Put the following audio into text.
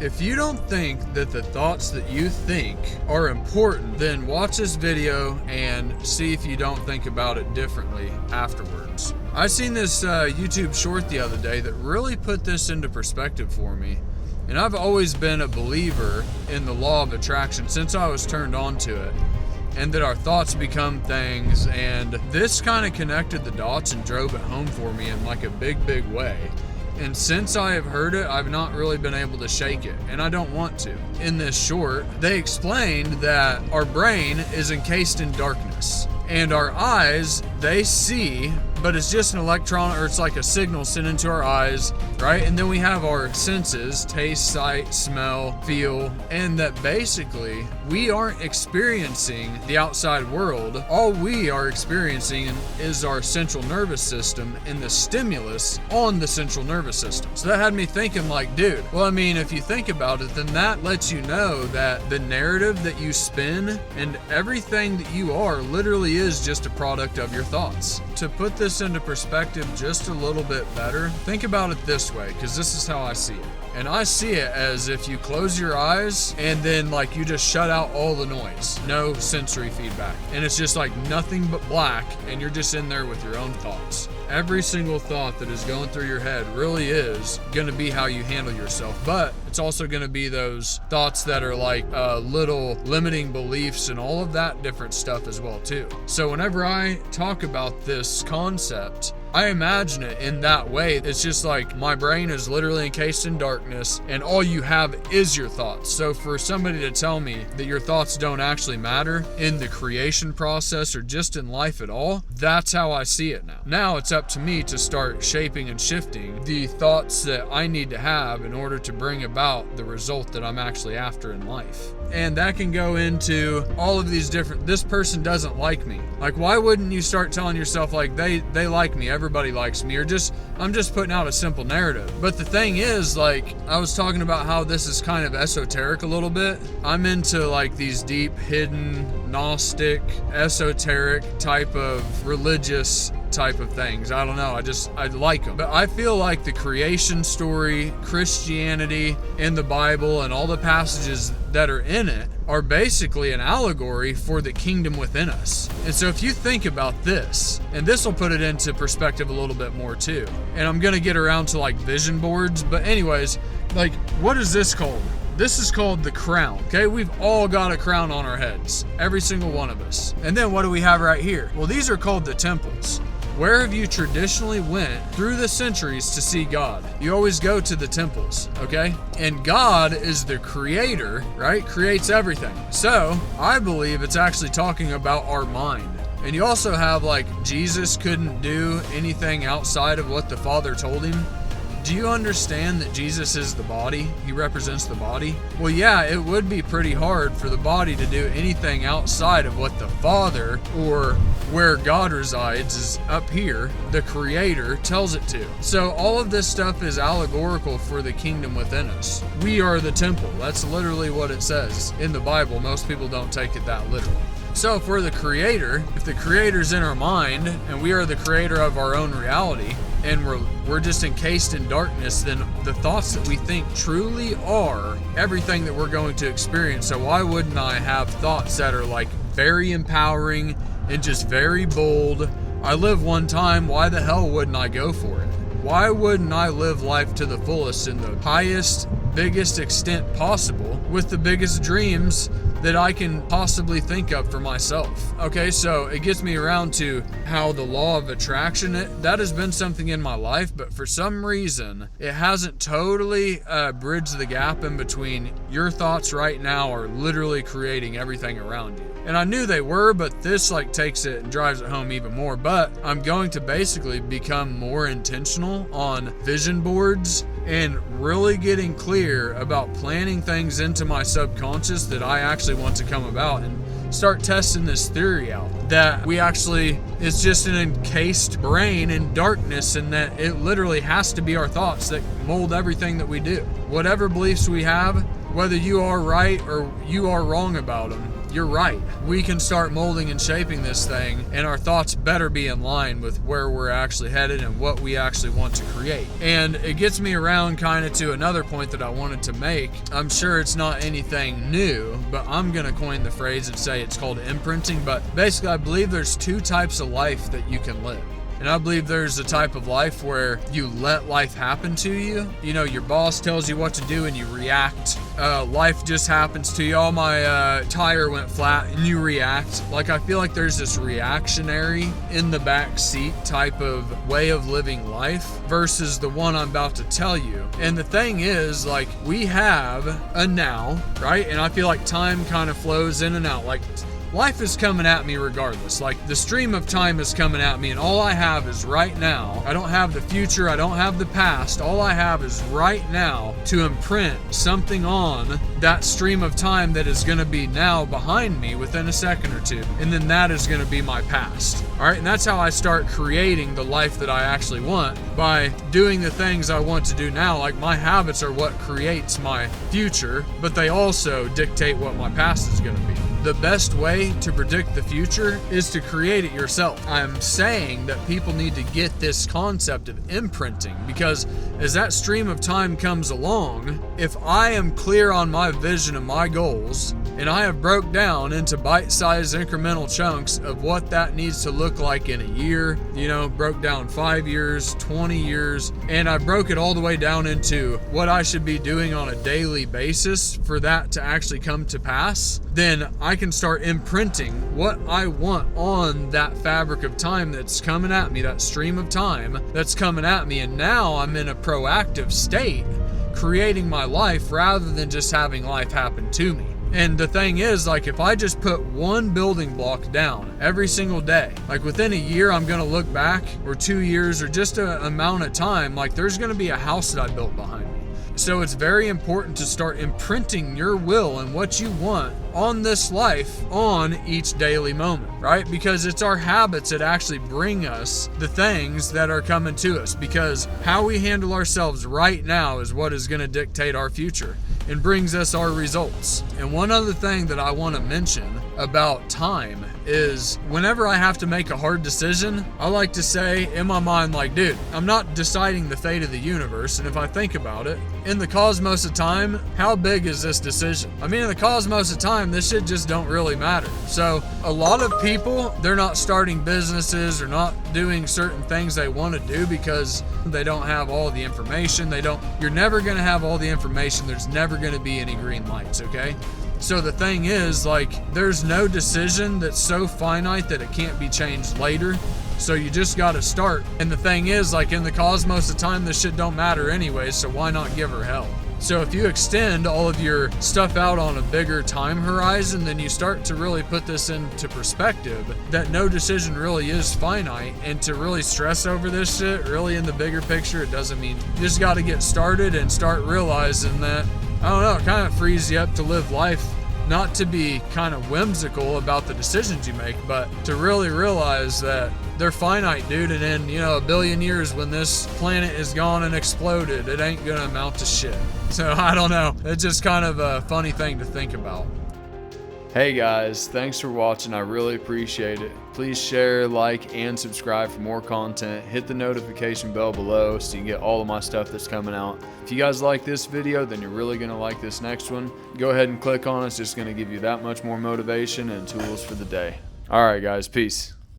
If you don't think that the thoughts that you think are important, then watch this video and see if you don't think about it differently afterwards. I seen this YouTube short the other day that really put this into perspective for me. And I've always been a believer in the law of attraction since I was turned on to it, and that our thoughts become things, and this kind of connected the dots and drove it home for me in like a big way. And since I have heard it, I've not really been able to shake it, and I don't want to. In this short, they explained that our brain is encased in darkness, and our eyes, they see, but it's just an electron, or it's like a signal sent into our eyes, right? And then we have our senses, taste, sight, smell, feel, and that basically we aren't experiencing the outside world. All we are experiencing is our central nervous system and the stimulus on the central nervous system. So that had me thinking like, dude, well, I mean, if you think about it, then that lets you know that the narrative that you spin and everything that you are literally is just a product of your thoughts. To put this into perspective just a little bit better, think about it this way, because this is how I see it. And I see it as if you close your eyes and then like you just shut out all the noise, no sensory feedback. And it's just like nothing but black, and you're just in there with your own thoughts. Every single thought that is going through your head really is going to be how you handle yourself, but it's also going to be those thoughts that are like little limiting beliefs and all of that different stuff as well too. So whenever I talk about this concept, I imagine it in that way. It's just like my brain is literally encased in darkness, and all you have is your thoughts. So for somebody to tell me that your thoughts don't actually matter in the creation process or just in life at all, that's how I see it now. Now it's up to me to start shaping and shifting the thoughts that I need to have in order to bring about the result that I'm actually after in life. And that can go into all of these different, this person doesn't like me. Like, why wouldn't you start telling yourself like they like me, everybody likes me, or I'm just putting out a simple narrative. But the thing is, like, I was talking about how this is kind of esoteric a little bit. I'm into like these deep, hidden, Gnostic, esoteric type of religious type of things. I don't know, I like them. But I feel like the creation story, Christianity, and the Bible, and all the passages that are in it are basically an allegory for the kingdom within us. And so if you think about this, and this will put it into perspective a little bit more too, and I'm gonna get around to like vision boards, but anyways, like, what is this called? This is called the crown, okay? We've all got a crown on our heads, every single one of us. And then what do we have right here? Well, these are called the temples. Where have you traditionally went through the centuries to see God? You always go to the temples, okay? And God is the creator, right? Creates everything. So I believe it's actually talking about our mind. And you also have like Jesus couldn't do anything outside of what the Father told him. Do you understand that Jesus is the body? He represents the body. Well, yeah, it would be pretty hard for the body to do anything outside of what the Father, or where God resides, is up here, the Creator, tells it to. So all of this stuff is allegorical for the kingdom within us. We are the temple. That's literally what it says in the Bible. Most people don't take it that literally. So if we're the creator, if the creator's in our mind, and we are the creator of our own reality, and we're just encased in darkness, then the thoughts that we think truly are everything that we're going to experience. So why wouldn't I have thoughts that are like very empowering and just very bold? I live one time, why the hell wouldn't I go for it? Why wouldn't I live life to the fullest in the highest, biggest extent possible with the biggest dreams that I can possibly think of for myself? Okay, so it gets me around to how the law of attraction, that has been something in my life, but for some reason, it hasn't totally bridged the gap in between your thoughts right now are literally creating everything around you. And I knew they were, but this like takes it and drives it home even more. But I'm going to basically become more intentional on vision boards and really getting clear about planning things into my subconscious that I actually want to come about, and start testing this theory out that we actually, it's just an encased brain in darkness, and that it literally has to be our thoughts that mold everything that we do. Whatever beliefs we have, whether you are right or you are wrong about them, you're right. We can start molding and shaping this thing, and our thoughts better be in line with where we're actually headed and what we actually want to create. And it gets me around kind of to another point that I wanted to make. I'm sure it's not anything new, but I'm going to coin the phrase and say it's called imprinting. But basically, I believe there's two types of life that you can live. And I believe there's a type of life where you let life happen to you. You know, your boss tells you what to do and you react. Life just happens to you. Oh, my tire went flat, and you react. Like, I feel like there's this reactionary in the back seat type of way of living life versus the one I'm about to tell you. And the thing is, like, we have a now, right? And I feel like time kind of flows in and out. Like, life is coming at me regardless. Like, the stream of time is coming at me, and all I have is right now. I don't have the future. I don't have the past. All I have is right now to imprint something on that stream of time that is going to be now behind me within a second or two. And then that is going to be my past. All right. And that's how I start creating the life that I actually want, by doing the things I want to do now. Like, my habits are what creates my future, but they also dictate what my past is going to be. The best way to predict the future is to create it yourself. I'm saying that people need to get this concept of imprinting, because as that stream of time comes along, if I am clear on my vision and my goals, and I have broke down into bite-sized incremental chunks of what that needs to look like in a year, you know, broke down 5 years, 20 years, and I broke it all the way down into what I should be doing on a daily basis for that to actually come to pass, then I can start imprinting what I want on that fabric of time that's coming at me, that stream of time that's coming at me. And now I'm in a proactive state, creating my life rather than just having life happen to me. And the thing is, like, if I just put one building block down every single day, like within a year, I'm going to look back, or 2 years, or just an amount of time, like there's going to be a house that I built behind me. So it's very important to start imprinting your will and what you want on this life on each daily moment, right? Because it's our habits that actually bring us the things that are coming to us, because how we handle ourselves right now is what is going to dictate our future and brings us our results. And one other thing that I want to mention about time is, whenever I have to make a hard decision, I like to say in my mind, like, dude, I'm not deciding the fate of the universe. And if I think about it, in the cosmos of time, how big is this decision? I mean, in the cosmos of time, this shit just don't really matter. So a lot of people, they're not starting businesses or not doing certain things they want to do because they don't have all the information. You're never going to have all the information. There's never going to be any green lights, okay? So the thing is, like, there's no decision that's so finite that it can't be changed later. So you just got to start. And the thing is, like, in the cosmos of time, this shit don't matter anyway, so why not give her hell? So if you extend all of your stuff out on a bigger time horizon, then you start to really put this into perspective, that no decision really is finite. And to really stress over this shit, really in the bigger picture, it doesn't mean. You just got to get started and start realizing that, I don't know, it kind of frees you up to live life, not to be kind of whimsical about the decisions you make, but to really realize that they're finite, dude. And in, you know, a billion years, when this planet is gone and exploded, it ain't gonna amount to shit. So I don't know. It's just kind of a funny thing to think about. Hey guys, thanks for watching. I really appreciate it. Please share, like, and subscribe for more content. Hit the notification bell below so you can get all of my stuff that's coming out. If you guys like this video, then you're really going to like this next one. Go ahead and click on it. It's just going to give you that much more motivation and tools for the day. All right, guys. Peace.